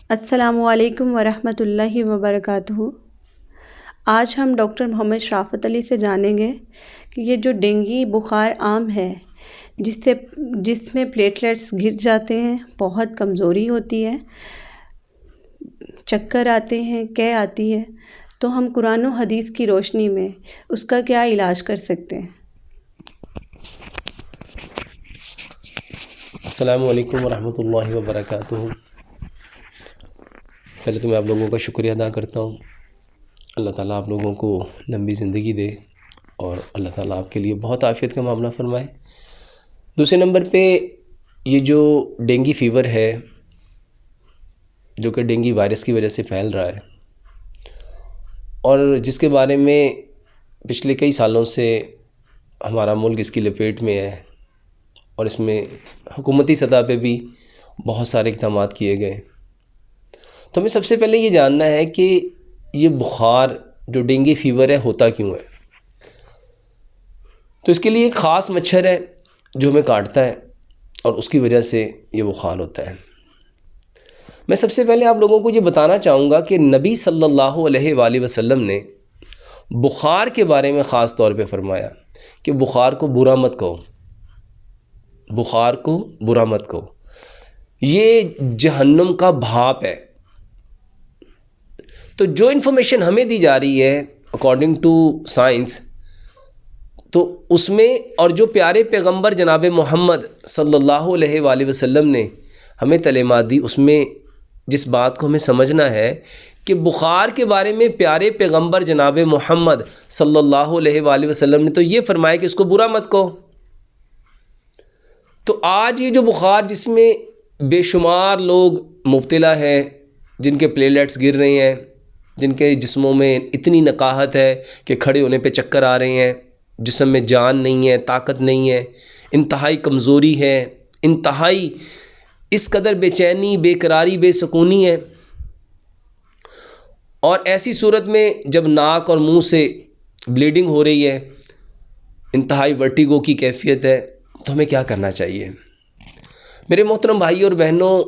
अस्सलामुअलैकुम वरहमतुल्लाहि वबरकातुहू। आज हम डॉक्टर मोहम्मद शराफ़त अली से जानेंगे कि ये जो डेंगू बुखार आम है जिसमें प्लेटलेट्स गिर जाते हैं, बहुत कमज़ोरी होती है, चक्कर आते हैं, कै आती है, तो हम कुरान और हदीस की रोशनी में उसका क्या इलाज कर सकते हैं। अस्सलामु अलैकुम वरहमतुल्लाहि वबरकातुहू। पहले तो मैं आप लोगों का शुक्रिया अदा करता हूँ। अल्लाह ताला आप लोगों को लंबी ज़िंदगी दे और अल्लाह ताला आपके लिए बहुत आफ़ियत का मामला फ़रमाए। दूसरे नंबर पे ये जो डेंगू फ़ीवर है, जो कि डेंगू वायरस की वजह से फैल रहा है और जिसके बारे में पिछले कई सालों से हमारा मुल्क इसकी लपेट में है और इसमें हुकूमती सतह पे भी बहुत सारे इक़दाम किए गए। तो हमें सबसे पहले ये जानना है कि ये बुखार जो डेंगू फ़ीवर है होता क्यों है। तो इसके लिए एक ख़ास मच्छर है जो हमें काटता है और उसकी वजह से ये बुखार होता है। मैं सबसे पहले आप लोगों को ये बताना चाहूँगा कि नबी सल्लल्लाहु अलैहि वसल्लम ने बुखार के बारे में ख़ास तौर पे फ़रमाया कि बुखार को बुरा मत कहो, बुखार को बुरा मत कहो, ये जहन्नुम का भाप है। तो जो इन्फॉर्मेशन हमें दी जा रही है अकॉर्डिंग टू साइंस, तो उसमें और जो प्यारे पैगंबर जनाब मोहम्मद सल्लल्लाहु अलैहि वसल्लम ने हमें तलीमात दी, उसमें जिस बात को हमें समझना है कि बुखार के बारे में प्यारे पैगंबर जनाब मोहम्मद सल्लल्लाहु अलैहि वसल्लम ने तो ये फरमाया कि इसको बुरा मत कहो। तो आज ये जो बुखार जिसमें बेशुमार लोग मुब्तला हैं, जिनके प्लेटलेट्स गिर रहे हैं, जिनके जिस्मों में इतनी नकाहत है कि खड़े होने पे चक्कर आ रहे हैं, जिस्म में जान नहीं है, ताकत नहीं है, इंतहाई कमज़ोरी है, इंतहाई इस कदर बेचैनी, बेकरारी, बेसुकूनी है। और ऐसी सूरत में जब नाक और मुंह से ब्लीडिंग हो रही है, इंतहाई वर्टिगो की कैफियत है, तो हमें क्या करना चाहिए। मेरे मोहतरम भाई और बहनों,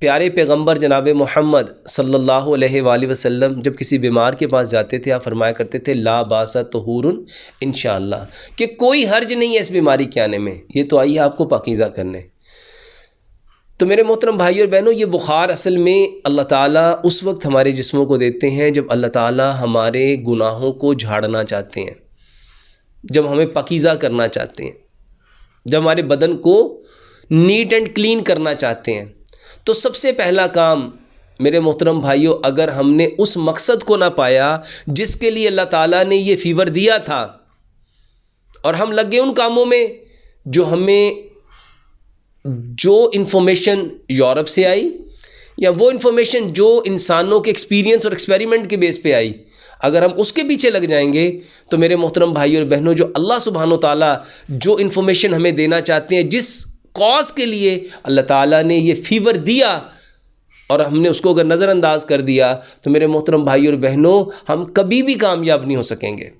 प्यारे पैगंबर जनाब मोहम्मद सल्लल्लाहु अलैहि वसल्लम जब किसी बीमार के पास जाते थे, आप फरमाया करते थे ला बासा तहूरुन इंशाअल्लाह, कि कोई हर्ज नहीं है इस बीमारी के आने में, ये तो आई है आपको पाकीज़ा करने। तो मेरे मोहतरम भाई और बहनों, ये बुखार असल में अल्लाह ताला उस वक्त हमारे जिस्मों को देते हैं जब अल्लाह ताला हमारे गुनाहों को झाड़ना चाहते हैं, जब हमें पाकीज़ा करना चाहते हैं, जब हमारे बदन को नीट एंड क्लीन करना चाहते हैं। तो सबसे पहला काम मेरे मोहतरम भाइयों, अगर हमने उस मकसद को ना पाया जिसके लिए अल्लाह ताला ने ये फ़ीवर दिया था और हम लग गए उन कामों में जो इन्फॉर्मेशन यूरोप से आई या वो इन्फॉर्मेशन जो इंसानों के एक्सपीरियंस और एक्सपेरिमेंट के बेस पे आई, अगर हम उसके पीछे लग जाएंगे तो मेरे मोहतरम भाइयों और बहनों, जो अल्लाह सुब्हानो ताला जो इन्फॉर्मेशन हमें देना चाहते हैं, जिस कॉज के लिए अल्लाह ताला ने ये फ़ीवर दिया, और हमने उसको अगर नज़रअंदाज कर दिया, तो मेरे मोहतरम भाइयों और बहनों, हम कभी भी कामयाब नहीं हो सकेंगे।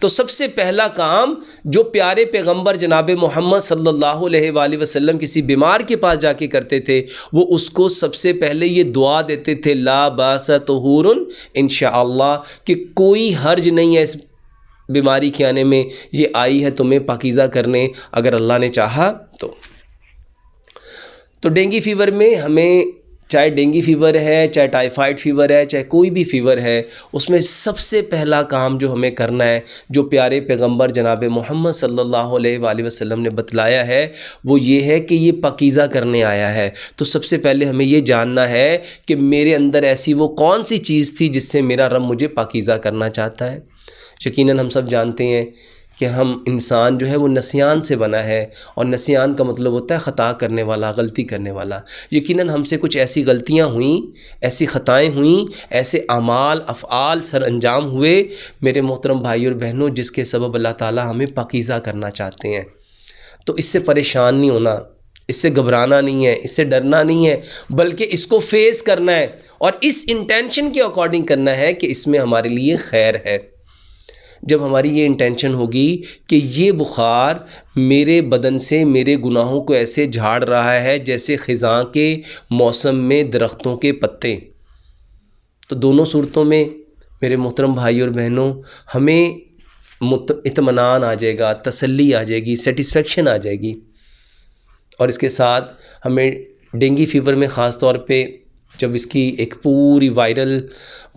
तो सबसे पहला काम जो प्यारे पैगंबर जनाब मोहम्मद सल्लल्लाहु अलैहि वसल्लम किसी बीमार के पास जाके करते थे, वो उसको सबसे पहले ये दुआ देते थे ला बासा तहूरुन इंशाअल्लाह, कि कोई हर्ज नहीं है इस बीमारी के आने में, ये आई है तुम्हें पाकीज़ा करने, अगर अल्लाह ने चाहा तो डेंगू फ़ीवर में हमें, चाहे डेंगू फ़ीवर है, चाहे टाइफाइड फ़ीवर है, चाहे कोई भी फ़ीवर है, उसमें सबसे पहला काम जो हमें करना है, जो प्यारे पैगंबर जनाब मोहम्मद सल्लल्लाहु अलैहि वसल्लम ने बतलाया है, वो ये है कि ये पाकीज़ा करने आया है। तो सबसे पहले हमें ये जानना है कि मेरे अंदर ऐसी वो कौन सी चीज़ थी जिससे मेरा रब मुझे पाकीज़ा करना चाहता है। यकीनन हम सब जानते हैं कि हम इंसान जो है वो नसियान से बना है, और नसियान का मतलब होता है ख़ता करने वाला, गलती करने वाला। यकीनन हमसे कुछ ऐसी गलतियां हुई, ऐसी ख़ताएं हुई, ऐसे अमाल अफ़आल सर अंजाम हुए मेरे मोहतरम भाई और बहनों, जिसके सबब अल्लाह ताला हमें पाकीज़ा करना चाहते हैं। तो इससे परेशान नहीं होना, इससे घबराना नहीं है, इससे डरना नहीं है, बल्कि इसको फेस करना है और इस इंटेंशन के अकॉर्डिंग करना है कि इसमें हमारे लिए खैर है। जब हमारी ये इंटेंशन होगी कि ये बुखार मेरे बदन से मेरे गुनाहों को ऐसे झाड़ रहा है जैसे ख़िज़ां के मौसम में दरख्तों के पत्ते, तो दोनों सूरतों में मेरे मोहतरम भाई और बहनों हमें इत्मीनान आ जाएगा, तसल्ली आ जाएगी, सेटिस्फेक्शन आ जाएगी। और इसके साथ हमें डेंगू फीवर में ख़ास तौर पे जब इसकी एक पूरी वायरल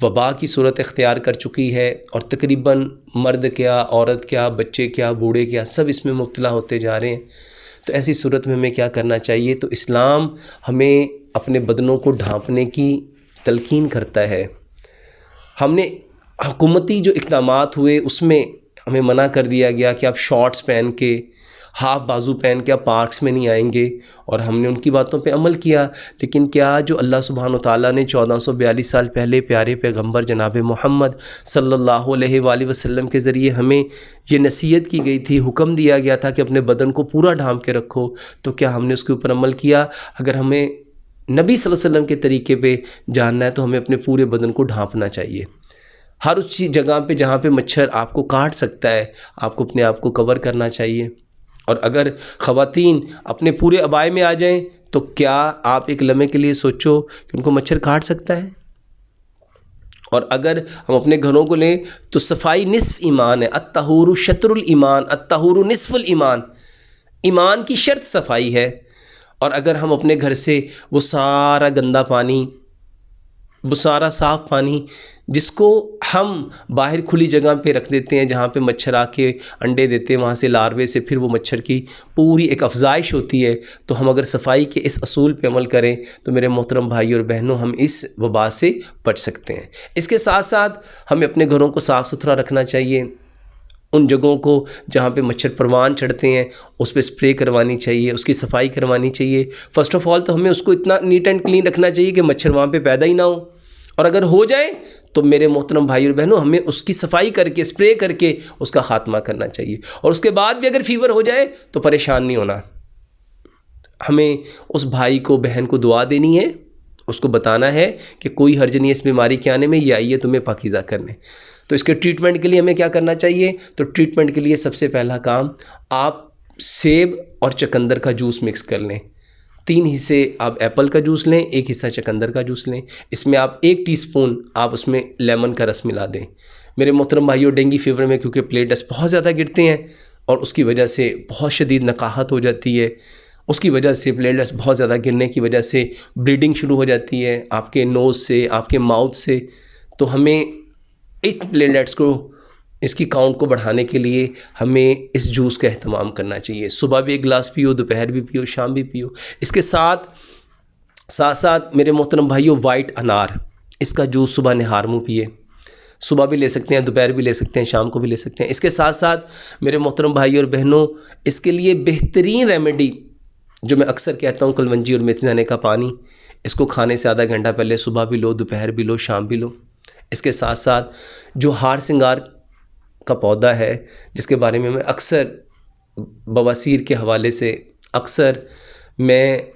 वबा की सूरत इख्तियार कर चुकी है और तकरीबन मर्द क्या, औरत क्या, बच्चे क्या, बूढ़े क्या, सब इसमें मुब्तला होते जा रहे हैं, तो ऐसी सूरत में हमें क्या करना चाहिए? तो इस्लाम हमें अपने बदनों को ढांपने की तलकीन करता है। हमने हुकूमती जो इक़दामात हुए उसमें हमें मना कर दिया गया कि आप शॉर्ट्स पहन के, हाफ बाजू पहन के आप पार्क्स में नहीं आएंगे, और हमने उनकी बातों पे अमल किया। लेकिन क्या जो अल्लाह सुब्हान व तआला ने 1442 साल पहले प्यारे पैगंबर जनाब मोहम्मद सल्लल्लाहु अलैहि वसल्लम के ज़रिए हमें ये नसीहत की गई थी, हुक्म दिया गया था कि अपने बदन को पूरा ढांप के रखो, तो क्या हमने उसके ऊपर अमल किया? अगर हमें नबी सल्लल्लाहु अलैहि वसल्लम के तरीके पे जानना है तो हमें अपने पूरे बदन को ढांपना चाहिए। हर उस जगह पे जहाँ पे मच्छर आपको काट सकता है आपको अपने आप को कवर करना चाहिए। और अगर ख़वातीन अपने पूरे अबाए में आ जाएं तो क्या आप एक लम्हे के लिए सोचो कि उनको मच्छर काट सकता है? और अगर हम अपने घरों को लें तो सफाई निस्फ़ ईमान है, अत्तहूरु शत्रुल ईमान, अत्तहूरु निस्फ़ुल ईमान, ईमान की शर्त सफाई है। और अगर हम अपने घर से वो सारा गंदा पानी, वो सारा साफ़ पानी जिसको हम बाहर खुली जगह पे रख देते हैं जहाँ पे मच्छर आके अंडे देते हैं, वहाँ से लार्वे से फिर वो मच्छर की पूरी एक अफजाइश होती है, तो हम अगर सफाई के इस असूल पे अमल करें तो मेरे मोहतरम भाई और बहनों हम इस वबा से बच सकते हैं। इसके साथ साथ हमें अपने घरों को साफ़ सुथरा रखना चाहिए। उन जगहों को जहाँ पे मच्छर परवान चढ़ते हैं उस पर स्प्रे करवानी चाहिए, उसकी सफाई करवानी चाहिए। फ़र्स्ट ऑफ़ ऑल तो हमें उसको इतना नीट एंड क्लीन रखना चाहिए कि मच्छर वहाँ पे पैदा ही ना हो, और अगर हो जाए तो मेरे मोहतरम भाई और बहनों हमें उसकी सफाई करके, स्प्रे करके उसका ख़ात्मा करना चाहिए। और उसके बाद भी अगर फ़ीवर हो जाए तो परेशान नहीं होना, हमें उस भाई को, बहन को दुआ देनी है, उसको बताना है कि कोई हर्ज नहीं है इस बीमारी के आने में, ये आई है तुम्हें पाकीज़ा करने। तो इसके ट्रीटमेंट के लिए हमें क्या करना चाहिए? तो ट्रीटमेंट के लिए सबसे पहला काम, आप सेब और चकंदर का जूस मिक्स कर लें। 3 हिस्से आप एप्पल का जूस लें, 1 हिस्सा चकंदर का जूस लें। इसमें आप 1 टीस्पून आप उसमें लेमन का रस मिला दें। मेरे मोहतरम भाइयों, डेंगू फीवर में क्योंकि प्लेटलेट्स बहुत ज़्यादा गिरते हैं और उसकी वजह से बहुत शदीद नकाहत हो जाती है, उसकी वजह से प्लेटलेट्स बहुत ज़्यादा गिरने की वजह से ब्लीडिंग शुरू हो जाती है आपके नोज़ से, आपके माउथ से। तो हमें इस प्लेटलेट्स को, इसकी काउंट को बढ़ाने के लिए हमें इस जूस का एहतमाम करना चाहिए। सुबह भी 1 गिलास पियो, दोपहर भी पियो, शाम भी पियो। इसके साथ साथ मेरे मोहतरम भाइयों, वाइट अनार, इसका जूस सुबह निहार मुँह पिए। सुबह भी ले सकते हैं, दोपहर भी ले सकते हैं, शाम को भी ले सकते हैं। इसके साथ साथ मेरे मोहतरम भाई और बहनों, इसके लिए बेहतरीन रेमेडी जो मैं अक्सर कहता हूँ, कलवंजी और मेथी दाने का पानी, इसको खाने से आधा घंटा पहले सुबह भी लो, दोपहर भी लो, शाम भी लो। इसके साथ साथ जो हार सिंगार का पौधा है जिसके बारे में मैं अक्सर बवासीर के हवाले से, अक्सर मैं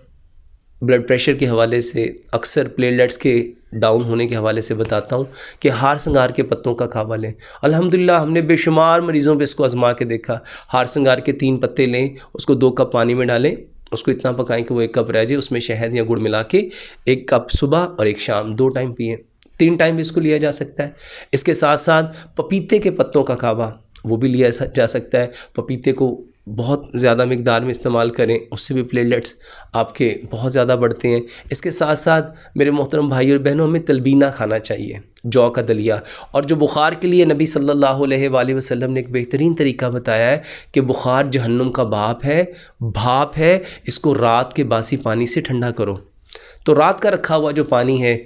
ब्लड प्रेशर के हवाले से, अक्सर प्लेटलेट्स के डाउन होने के हवाले से बताता हूँ कि हार सिंगार के पत्तों का कावा लें। अल्हम्दुलिल्लाह हमने बेशुमार मरीज़ों पे इसको आजमा के देखा। हार सिंगार के 3 पत्ते लें, उसको 2 कप पानी में डालें, उसको इतना पकाएं कि वो 1 कप रह जाए, उसमें शहद या गुड़ मिला के 1 कप सुबह और 1 शाम 2 टाइम पिएँ। 3 टाइम भी इसको लिया जा सकता है। इसके साथ साथ पपीते के पत्तों का कावा वो भी लिया जा सकता है। पपीते को बहुत ज़्यादा मिकदार में इस्तेमाल करें, उससे भी प्लेटलेट्स आपके बहुत ज़्यादा बढ़ते हैं। इसके साथ साथ मेरे मोहतरम भाई और बहनों, हमें तलबीना खाना चाहिए, जौ का दलिया। और जो बुखार के लिए नबी सल्लल्लाहु अलैहि वसल्लम ने एक बेहतरीन तरीका बताया है कि बुखार जहन्नुम का भाप है, इसको रात के बासी पानी से ठंडा करो। तो रात का रखा हुआ जो पानी है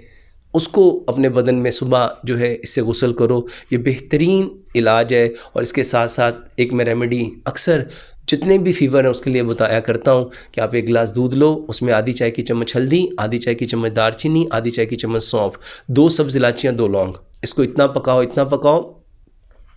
उसको अपने बदन में सुबह जो है इससे गुस्ल करो, ये बेहतरीन इलाज है। और इसके साथ साथ एक मैं रेमेडी अक्सर जितने भी फीवर हैं उसके लिए बताया करता हूँ कि आप 1 गिलास दूध लो, उसमें आधी चाय की चम्मच हल्दी, आधी चाय की चम्मच दालचीनी, आधी चाय की चम्मच सौंफ, 2 सब्ज़ इलायचियाँ, 2 लौंग, इसको इतना पकाओ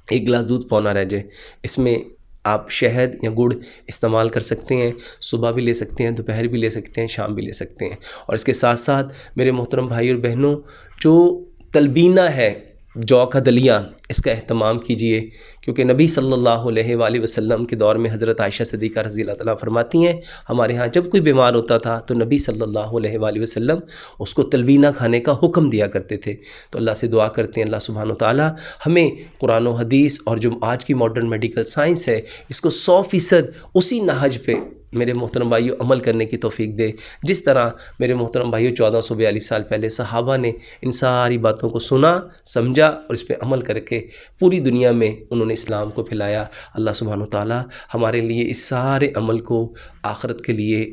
1 गिलास दूध पौना रह जाए। इसमें आप शहद या गुड़ इस्तेमाल कर सकते हैं, सुबह भी ले सकते हैं, दोपहर भी ले सकते हैं, शाम भी ले सकते हैं। और इसके साथ साथ मेरे मोहतरम भाई और बहनों, जो तलबीना है जौ का दलिया, इसका अहतमाम कीजिए, क्योंकि नबी सल्लल्लाहु अलैहि वसल्लम के दौर में हज़रत आयशा सिद्दीक़ा रज़ी अल्लाह तआला फरमाती हैं, हमारे यहाँ जब कोई बीमार होता था तो नबी सल्लल्लाहु अलैहि वसल्लम उसको तलबीना खाने का हुक्म दिया करते थे। तो अल्लाह से दुआ करते हैं अल्लाह सुब्हानहू तआला हमें कुरान और हदीस और जो आज की मॉडर्न मेडिकल साइंस है इसको 100% उसी नहज पे मेरे मोहतरम भाइयों अमल करने की तौफीक दे, जिस तरह मेरे मोहतरम भाइयों 1442 साल पहले सहाबा ने इन सारी बातों को सुना, समझा और इस पर अमल करके पूरी दुनिया में उन्होंने इस्लाम को फैलाया। अल्लाह सुब्हानहू तआला हमारे लिए इस सारे अमल को आखिरत के लिए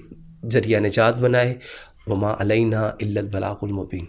ज़रिया निजात बनाए। वमा अलैना इल्लल बलागुल मुबीन।